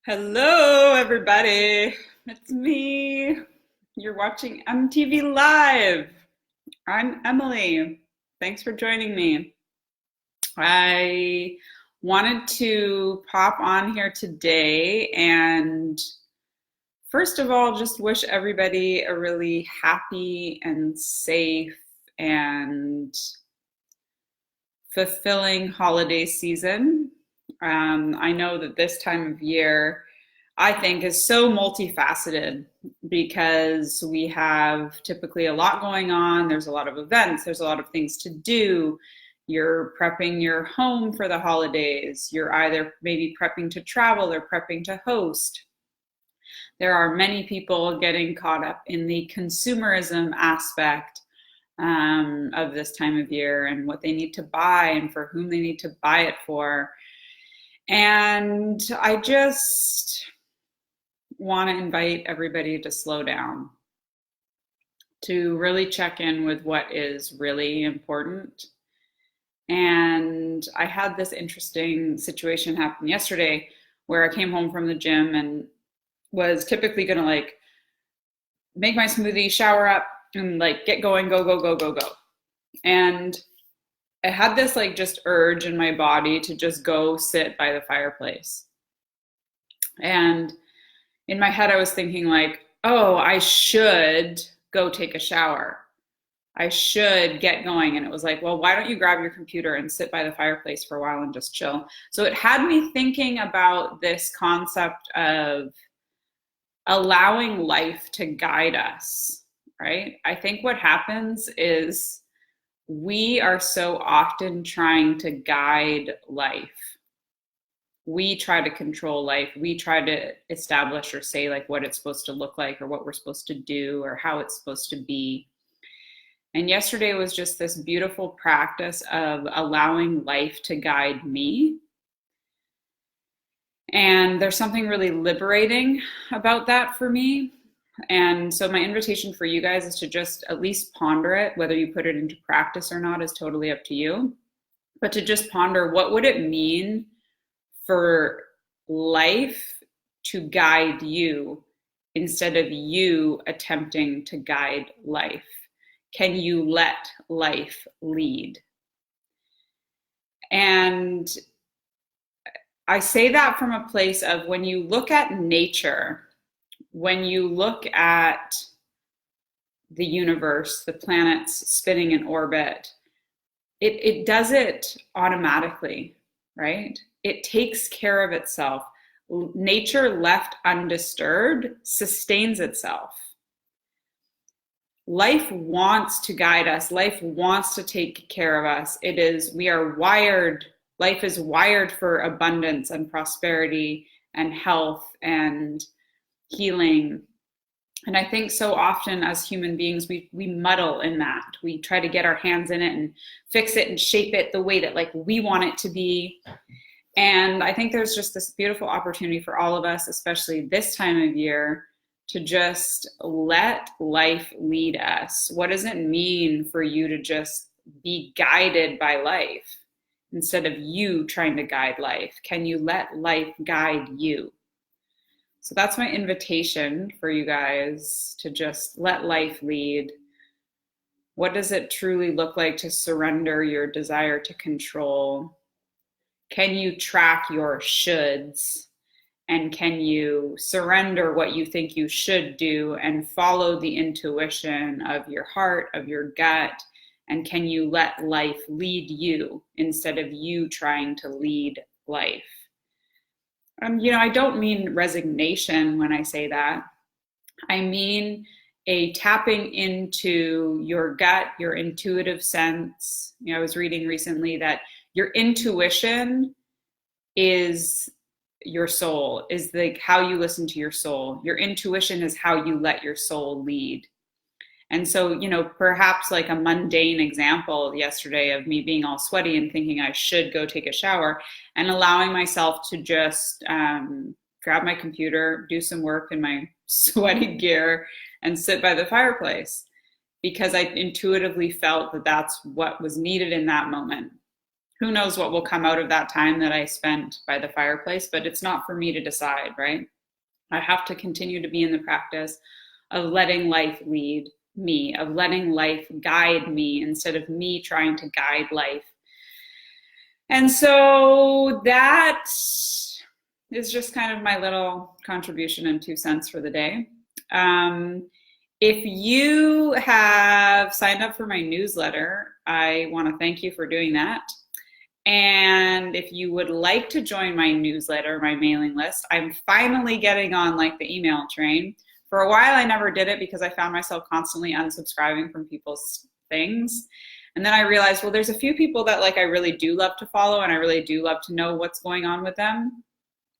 Hello, everybody. It's me. You're watching EmTV Live. I'm Emily. Thanks for joining me. I wanted to pop on here today and, first of all, just wish everybody a really happy and safe and fulfilling holiday season. I know that this time of year, I think, is so multifaceted because we have typically a lot going on. There's a lot of events, there's a lot of things to do. You're prepping your home for the holidays. You're either maybe prepping to travel or prepping to host. There are many people getting caught up in the consumerism aspect of this time of year and what they need to buy and for whom they need to buy it for. And I just want to invite everybody to slow down, to really check in with what is really important. And I had this interesting situation happen yesterday where I came home from the gym and was typically going to make my smoothie, shower up, and get going, go, go, go, go, go. And I had this just urge in my body to just go sit by the fireplace. And in my head, I was thinking oh, I should go take a shower. I should get going. And it was well, why don't you grab your computer and sit by the fireplace for a while and just chill? So it had me thinking about this concept of allowing life to guide us, right? I think what happens is we are so often trying to guide life. We try to control life. We try to establish or say what it's supposed to look like or what we're supposed to do or how it's supposed to be. And yesterday was just this beautiful practice of allowing life to guide me. And there's something really liberating about that for me. And so my invitation for you guys is to just at least ponder it. Whether you put it into practice or not is totally up to you. But to just ponder, what would it mean for life to guide you instead of you attempting to guide life? Can you let life lead? And I say that from a place of when you look at nature, when you look at the universe, the planets spinning in orbit, it does it automatically, right? It takes care of itself. Nature left undisturbed sustains itself. Life wants to guide us. Life wants to take care of us. We are wired, life is wired for abundance and prosperity and health and healing. And I think so often as human beings, we muddle in that. We try to get our hands in it and fix it and shape it the way that we want it to be. And I think there's just this beautiful opportunity for all of us, especially this time of year, to just let life lead us. What does it mean for you to just be guided by life instead of you trying to guide life? Can you let life guide you? So that's my invitation for you guys, to just let life lead. What does it truly look like to surrender your desire to control? Can you track your shoulds? And can you surrender what you think you should do and follow the intuition of your heart, of your gut? And can you let life lead you instead of you trying to lead life? I don't mean resignation when I say that. I mean a tapping into your gut, your intuitive sense. I was reading recently that your intuition is your soul, is how you listen to your soul. Your intuition is how you let your soul lead. And so, perhaps a mundane example yesterday of me being all sweaty and thinking I should go take a shower and allowing myself to just grab my computer, do some work in my sweaty gear and sit by the fireplace because I intuitively felt that that's what was needed in that moment. who knows what will come out of that time that I spent by the fireplace, but it's not for me to decide, right? I have to continue to be in the practice of letting life lead me, of letting life guide me instead of me trying to guide life. And so that is just kind of my little contribution and 2 cents for the day. If you have signed up for my newsletter, I want to thank you for doing that. And if you would like to join my newsletter, my mailing list, I'm finally getting on like the email train. For a while, I never did it because I found myself constantly unsubscribing from people's things. And then I realized, well, there's a few people that like I really do love to follow and I really do love to know what's going on with them.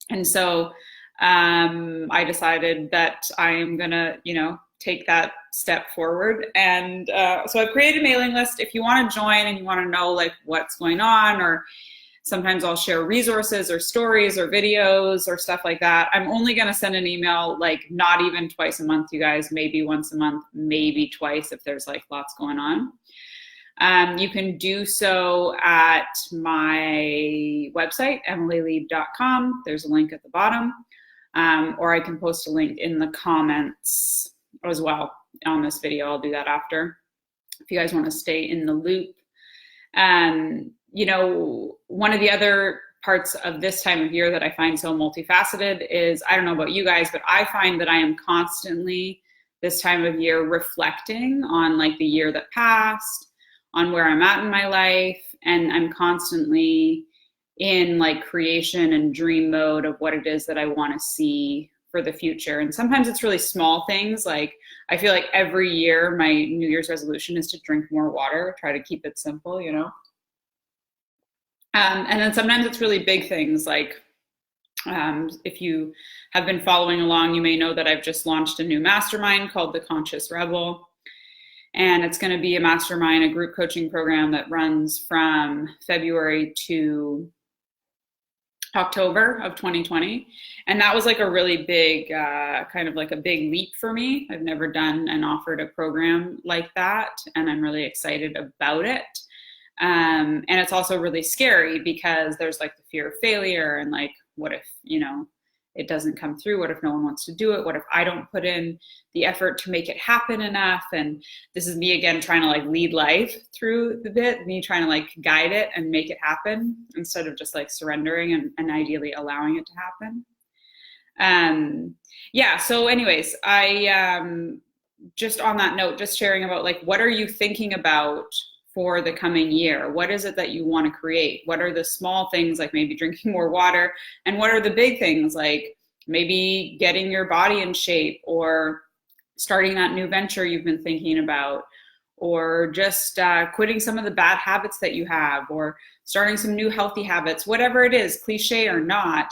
And so I decided that I am gonna, take that step forward. And so I've created a mailing list. If you want to join and you want to know like what's going on, or sometimes I'll share resources or stories or videos or stuff like that. I'm only going to send an email like not even twice a month, you guys, maybe once a month, maybe twice if there's like lots going on. You can do so at my website, emilylieb.com. There's a link at the bottom, or I can post a link in the comments as well on this video. I'll do that after if you guys want to stay in the loop. One of the other parts of this time of year that I find so multifaceted is, I don't know about you guys, but I find that I am constantly this time of year reflecting on like the year that passed, on where I'm at in my life, and I'm constantly in like creation and dream mode of what it is that I want to see for the future. And sometimes it's really small things. Like I feel like every year my New Year's resolution is to drink more water, try to keep it simple, and then sometimes it's really big things. Like if you have been following along, you may know that I've just launched a new mastermind called the Conscious Rebel. And it's going to be a mastermind, a group coaching program that runs from February to October of 2020. And that was like a really big, kind of like a big leap for me. I've never done and offered a program like that. And I'm really excited about it. And it's also really scary because there's like the fear of failure and like, what if, it doesn't come through? What if no one wants to do it? What if I don't put in the effort to make it happen enough? And this is me again, trying to like lead life through the bit, me trying to like guide it and make it happen instead of just like surrendering and ideally allowing it to happen. So anyways, I, just on that note, just sharing about like, what are you thinking about for the coming year? What is it that you want to create? What are the small things, like maybe drinking more water? And what are the big things, like maybe getting your body in shape, or starting that new venture you've been thinking about, or just quitting some of the bad habits that you have, or starting some new healthy habits, whatever it is, cliche or not.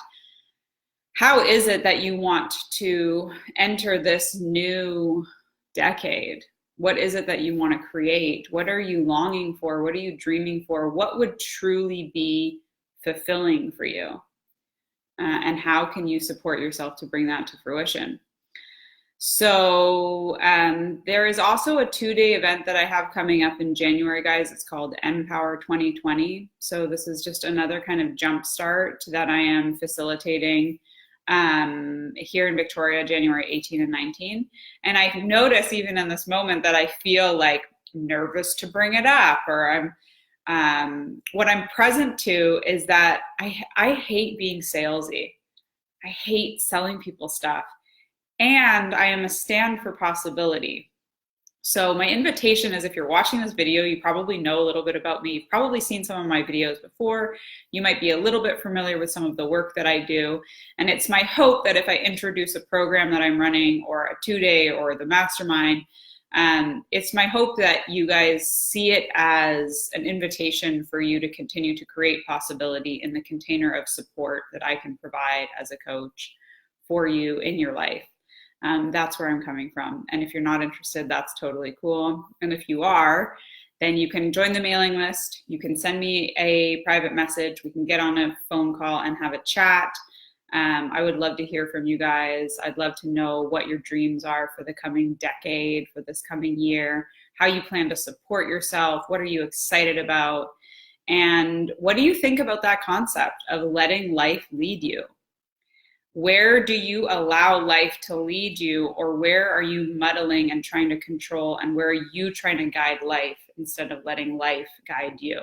How is it that you want to enter this new decade? What is it that you want to create? What are you longing for? What are you dreaming for? What would truly be fulfilling for you? And how can you support yourself to bring that to fruition? So there is also a 2-day event that I have coming up in January, guys. It's called Empower 2020. So this is just another kind of jumpstart that I am facilitating here in Victoria, January 18 and 19. And I notice even in this moment that I feel like nervous to bring it up, or what I'm present to is that I hate being salesy. I hate selling people stuff. And I am a stand for possibility. So my invitation is, if you're watching this video, you probably know a little bit about me. You've probably seen some of my videos before. You might be a little bit familiar with some of the work that I do. And it's my hope that if I introduce a program that I'm running, or a 2-day, or the mastermind, it's my hope that you guys see it as an invitation for you to continue to create possibility in the container of support that I can provide as a coach for you in your life. That's where I'm coming from. And if you're not interested, that's totally cool. And if you are, then you can join the mailing list. You can send me a private message. We can get on a phone call and have a chat. I would love to hear from you guys. I'd love to know what your dreams are for the coming decade, for this coming year, how you plan to support yourself. What are you excited about? And what do you think about that concept of letting life lead you? Where do you allow life to lead you, or where are you muddling and trying to control, and where are you trying to guide life instead of letting life guide you?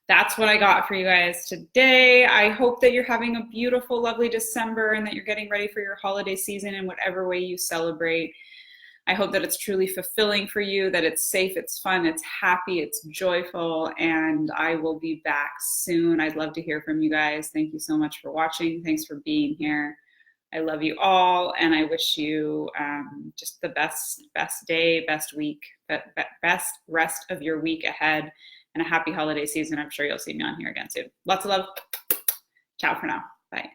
That's what I got for you guys today. I hope that you're having a beautiful, lovely December and that you're getting ready for your holiday season in whatever way you celebrate. I hope that it's truly fulfilling for you, that it's safe, it's fun, it's happy, it's joyful, and I will be back soon. I'd love to hear from you guys. Thank you so much for watching. Thanks for being here. I love you all, and I wish you just the best day, best week, best rest of your week ahead, and a happy holiday season. I'm sure you'll see me on here again soon. Lots of love. Ciao for now. Bye.